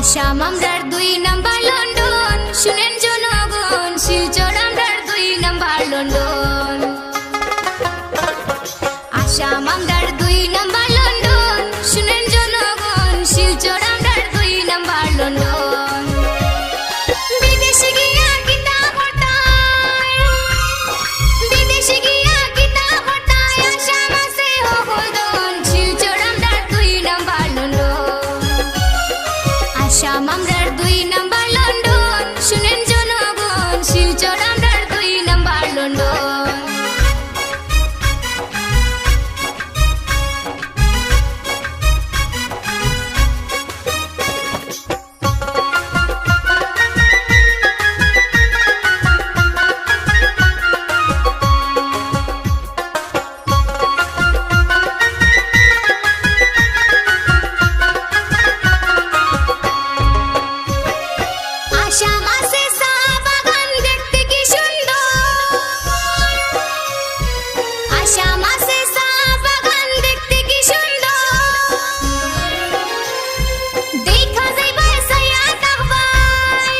আসাম আমরার 2 number London, শুনেন জনগণ, শিলচর আমরার 2 নাম্বার লন্ডন। আসাম আমরার 2 নাম্বার লন্ডন, শুনেন জনগণ, শিলচর আমরার 2 নাম্বার লন্ডন। বিদেশে গিয়া কিতাব পড়তাই, বিদেশে গিয়া কিতাব পড়তাই, আসাম আছে হগলদন, শিলচর আমরার 2 নাম্বার লন্ডন। আসাম আমরার 2 নাম্বার লন্ডন, শুনেন জনগণ, শিলচর আমরার 2 নাম্বার লন্ডন। আসাম আছে চা বাগান, দেখতে কি সুন্দর। আসাম আছে চা বাগান, দেখতে কি সুন্দর। দেখা যাইবাই সাইয়া তাকবাই,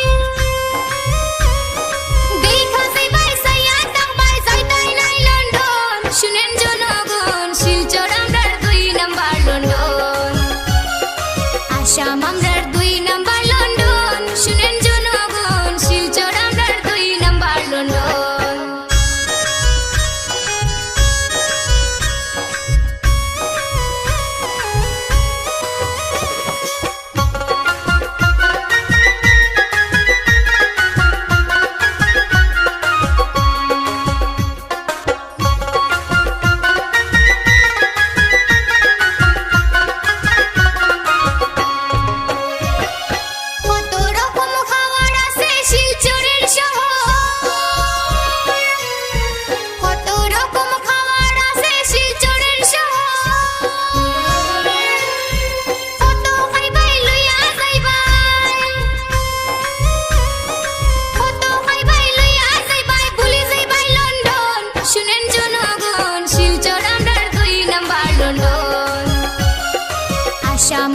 দেখা যাইবাই সাইয়া তাকবাই, যাইতাই নাই লন্ডন, শুনেন জনগণ, শিলচর আমরার 2 নাম্বার লন্ডন। আসাম আমরার 2 নাম্বার লন্ডন, শুনেন জনগণ, শিলচর আমরার 2 নাম্বার লন্ডন। কত রকম খাবার আছে শিলচরের শহর, কত রকম খাবার আছে শিলচরের শহর। কত খাইবাই লইয়া যাইবাই, কত খাইবাই লইয়া যাইবাই, ভুলি যাইবাই লন্ডন, শুনেন জনগণ, শিলচর আমরার 2 নাম্বার লন্ডন। আসাম